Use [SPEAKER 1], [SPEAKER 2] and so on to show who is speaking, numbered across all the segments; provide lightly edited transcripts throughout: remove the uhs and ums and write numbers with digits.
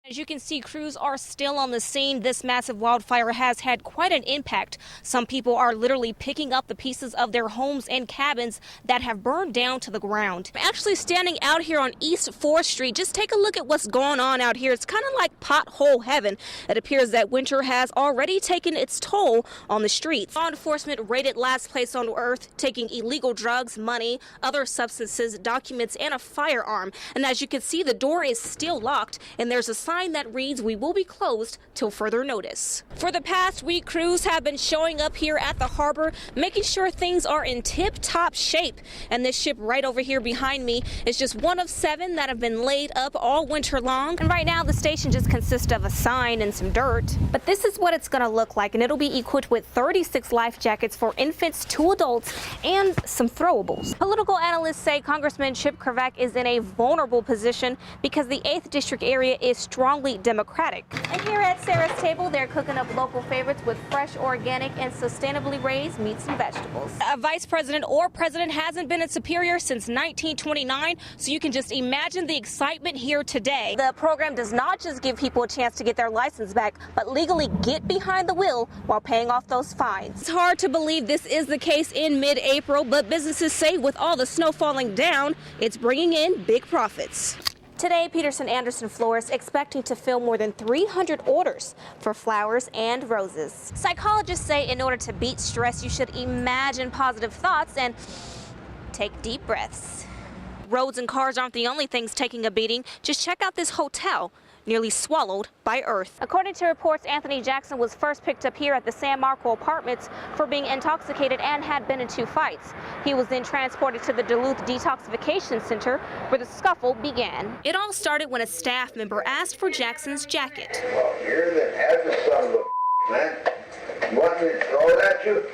[SPEAKER 1] As you can see, crews are still on the scene. This massive wildfire has had quite an impact. Some people are literally picking up the pieces of their homes and cabins that have burned down to the ground. I'm actually standing out here on East 4th Street. Just take a look at what's going on out here. It's kind of like pothole heaven. It appears that winter has already taken its toll on the streets. Law enforcement rated last place on earth, taking illegal drugs, money, other substances, documents, and a firearm. And as you can see, the door is still locked, and there's a sign that reads, "We will be closed till further notice." For the past week, crews have been showing up here at the harbor, making sure things are in tip-top shape. And this ship right over here behind me is just one of 7 that have been laid up all winter long. And right now, the station just consists of a sign and some dirt. But this is what it's going to look like, and it'll be equipped with 36 life jackets for infants to adults and some throwables. Political analysts say Congressman Chip Kravac is in a vulnerable position because the 8th District area is strongly Democratic. And here at Sarah's table, they're cooking up local favorites with fresh, organic, and sustainably raised meats and vegetables. A vice president or president hasn't been in Superior since 1929, so you can just imagine the excitement here today. The program does not just give people a chance to get their license back, but legally get behind the wheel while paying off those fines. It's hard to believe this is the case in mid-April, but businesses say with all the snow falling down, it's bringing in big profits. Today, Peterson Anderson florists expecting to fill more than 300 orders for flowers and roses. Psychologists say in order to beat stress, you should imagine positive thoughts and take deep breaths. Roads and cars aren't the only things taking a beating. Just check out this hotel, nearly swallowed by earth. According to reports, Anthony Jackson was first picked up here at the San Marco Apartments for being intoxicated and had been in 2 fights. He was then transported to the Duluth Detoxification Center where the scuffle began. It all started when a staff member asked for Jackson's jacket.
[SPEAKER 2] Well, you're the heavy son of a man. You want me to throw it at you?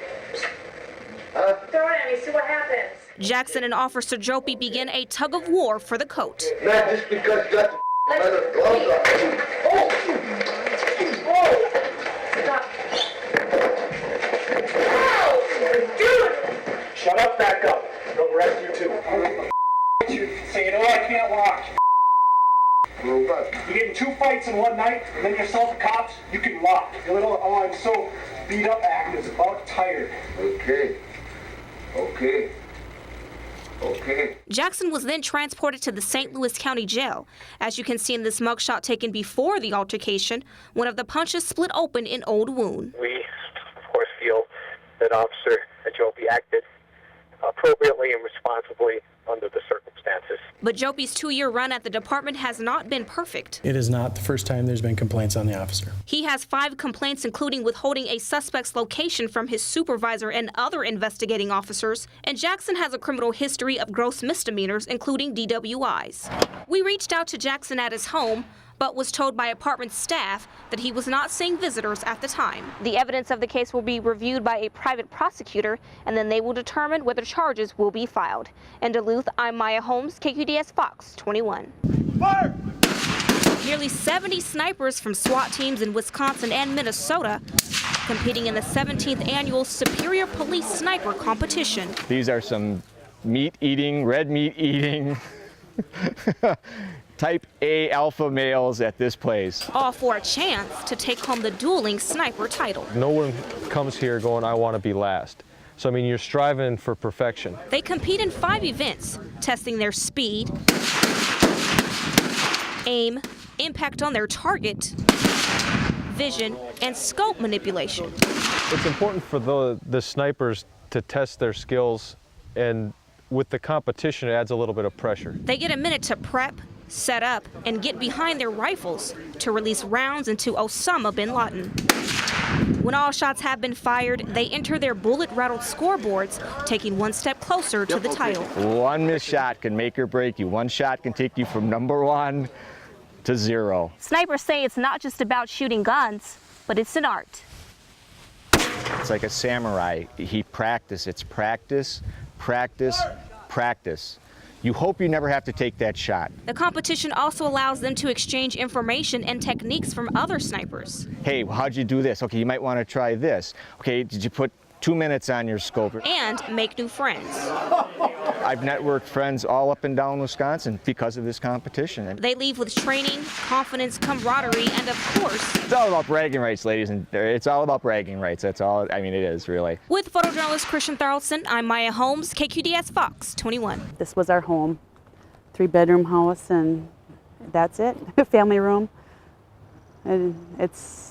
[SPEAKER 2] Huh?
[SPEAKER 3] Throw it at me, see what happens.
[SPEAKER 1] Jackson and Officer Jopi began a tug of war for the coat.
[SPEAKER 2] Not just because you got the leather gloves on.
[SPEAKER 3] Oh! Stop. Oh! Dude!
[SPEAKER 4] Shut up, back up. They'll arrest you too. Say, you know what, I can't walk. You get in 2 fights in one night, and then you assault the cops, you can walk. You little, oh, I'm so beat up, Agnes, about tired.
[SPEAKER 2] Okay. Okay. Okay.
[SPEAKER 1] Jackson was then transported to the St. Louis County Jail. As you can see in this mugshot taken before the altercation, one of the punches split open an old wound.
[SPEAKER 5] We, of course, feel that Officer Jopi acted appropriately and responsibly under the circumstances.
[SPEAKER 1] But Jopi's 2-year run at the department has not been perfect.
[SPEAKER 6] It is not the first time there's been complaints on the officer.
[SPEAKER 1] He has 5 complaints, including withholding a suspect's location from his supervisor and other investigating officers. And Jackson has a criminal history of gross misdemeanors, including DWIs. We reached out to Jackson at his home, but was told by apartment staff that he was not seeing visitors at the time. The evidence of the case will be reviewed by a private prosecutor, and then they will determine whether charges will be filed. In Duluth, I'm Maya Holmes, KQDS Fox 21.
[SPEAKER 4] Fire!
[SPEAKER 1] Nearly 70 snipers from SWAT teams in Wisconsin and Minnesota competing in the 17th annual Superior Police Sniper Competition.
[SPEAKER 7] These are some meat-eating, red meat-eating, Type A alpha males at this place.
[SPEAKER 1] All for a chance to take home the dueling sniper title.
[SPEAKER 8] No one comes here going, I want to be last. So, I mean, you're striving for perfection.
[SPEAKER 1] They compete in 5 events, testing their speed, aim, impact on their target, vision, and scope manipulation.
[SPEAKER 8] It's important for the snipers to test their skills, and with the competition, it adds a little bit of pressure.
[SPEAKER 1] They get a minute to prep, set up, and get behind their rifles to release rounds into Osama bin Laden. When all shots have been fired, they enter their bullet-rattled scoreboards, taking 1 step closer to the title.
[SPEAKER 7] One missed shot can make or break you. One shot can take you from number 1 to 0.
[SPEAKER 1] Snipers say it's not just about shooting guns, but it's an art.
[SPEAKER 7] It's like a samurai. He practices. It's practice, practice, practice. You hope you never have to take that shot.
[SPEAKER 1] The competition also allows them to exchange information and techniques from other snipers.
[SPEAKER 7] Hey, how'd you do this? Okay, you might want to try this. Okay, did you put 2 minutes on your scope?
[SPEAKER 1] And make new friends.
[SPEAKER 7] I've networked friends all up and down Wisconsin because of this competition.
[SPEAKER 1] They leave with training, confidence, camaraderie, and of course,
[SPEAKER 7] It's all about bragging rights, ladies, and it's all about bragging rights. That's all, I mean, it is really.
[SPEAKER 1] with photojournalist Christian Thoraldson, I'm Maya Holmes, KQDS Fox 21.
[SPEAKER 9] This was our home, 3-bedroom house, and that's it, family room, and it's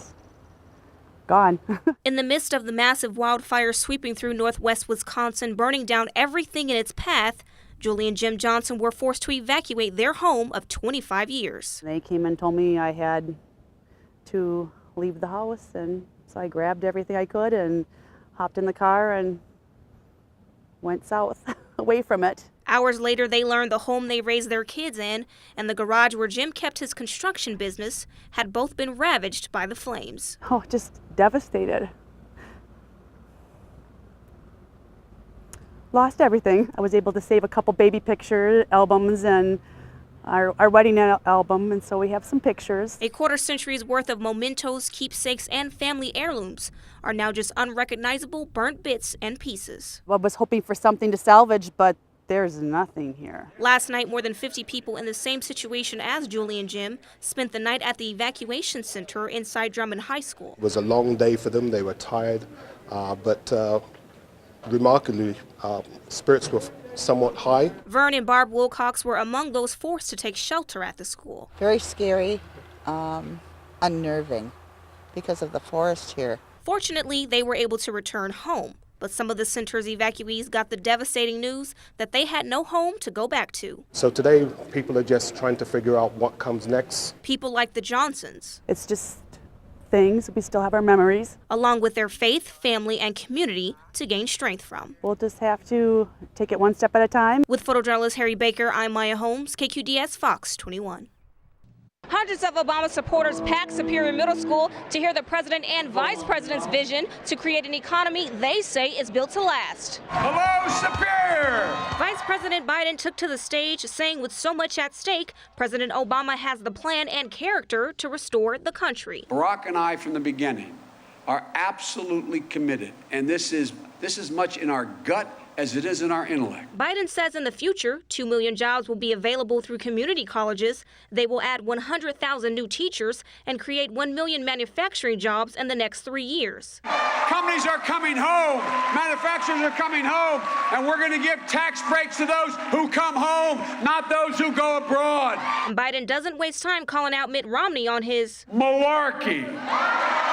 [SPEAKER 9] gone.
[SPEAKER 1] In the midst of the massive wildfire sweeping through northwest Wisconsin, burning down everything in its path, Julie and Jim Johnson were forced to evacuate their home of 25 years.
[SPEAKER 9] They came and told me I had to leave the house, and so I grabbed everything I could and hopped in the car and went south, away from it.
[SPEAKER 1] Hours later, they learned the home they raised their kids in and the garage where Jim kept his construction business had both been ravaged by the flames.
[SPEAKER 9] Oh, just devastated. Lost everything. I was able to save a couple baby picture albums and our wedding album, and so we have some pictures.
[SPEAKER 1] A quarter-century's worth of mementos, keepsakes, and family heirlooms are now just unrecognizable burnt bits and pieces.
[SPEAKER 9] I was hoping for something to salvage, but there's nothing here.
[SPEAKER 1] Last night, more than 50 people in the same situation as Julie and Jim spent the night at the evacuation center inside Drummond High School.
[SPEAKER 10] It was a long day for them. They were tired, but remarkably, spirits were somewhat high.
[SPEAKER 1] Vern and Barb Wilcox were among those forced to take shelter at the school.
[SPEAKER 11] Very scary, unnerving because of the forest here.
[SPEAKER 1] Fortunately, they were able to return home. But some of the center's evacuees got the devastating news that they had no home to go back to.
[SPEAKER 10] So today, people are just trying to figure out what comes next.
[SPEAKER 1] People like the Johnsons.
[SPEAKER 9] It's just things. We still have our memories.
[SPEAKER 1] Along with their faith, family, and community to gain strength from.
[SPEAKER 9] We'll just have to take it one step at a time.
[SPEAKER 1] With photojournalist Harry Baker, I'm Maya Holmes, KQDS Fox 21. Hundreds of Obama supporters packed Superior Middle School to hear the president and vice president's vision to create an economy they say is built to last.
[SPEAKER 4] Hello, Superior!
[SPEAKER 1] Vice President Biden took to the stage, saying with so much at stake, President Obama has the plan and character to restore the country.
[SPEAKER 12] Barack and I, from the beginning, are absolutely committed, and this is much in our gut as it is in our intellect.
[SPEAKER 1] Biden says in the future, 2 million jobs will be available through community colleges. They will add 100,000 new teachers and create 1 million manufacturing jobs in the next 3 years.
[SPEAKER 12] Companies are coming home, manufacturers are coming home, and we're going to give tax breaks to those who come home, not those who go abroad.
[SPEAKER 1] Biden doesn't waste time calling out Mitt Romney on his
[SPEAKER 12] malarkey.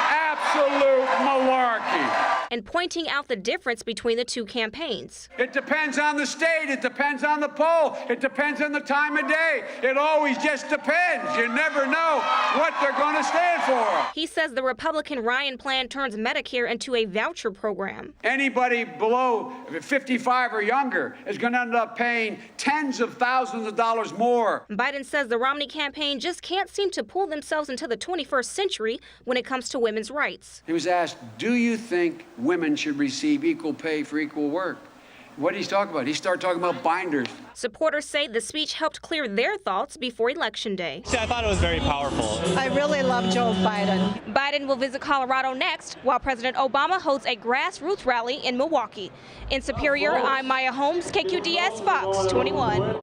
[SPEAKER 12] Absolute malarkey.
[SPEAKER 1] And pointing out the difference between the two campaigns.
[SPEAKER 12] It depends on the state. It depends on the poll. It depends on the time of day. It always just depends. You never know what they're going to stand for.
[SPEAKER 1] He says the Republican Ryan plan turns Medicare into a voucher program.
[SPEAKER 12] Anybody below 55 or younger is going to end up paying tens of thousands of dollars more.
[SPEAKER 1] Biden says the Romney campaign just can't seem to pull themselves into the 21st century when it comes to women's rights.
[SPEAKER 12] He was asked, do you think women should receive equal pay for equal work? What did he talk about? He started talking about binders.
[SPEAKER 1] Supporters say the speech helped clear their thoughts before Election Day.
[SPEAKER 13] I thought it was very powerful.
[SPEAKER 11] I really love Joe Biden.
[SPEAKER 1] Biden will visit Colorado next, while President Obama holds a grassroots rally in Milwaukee. In Superior, I'm Maya Holmes, KQDS Fox 21.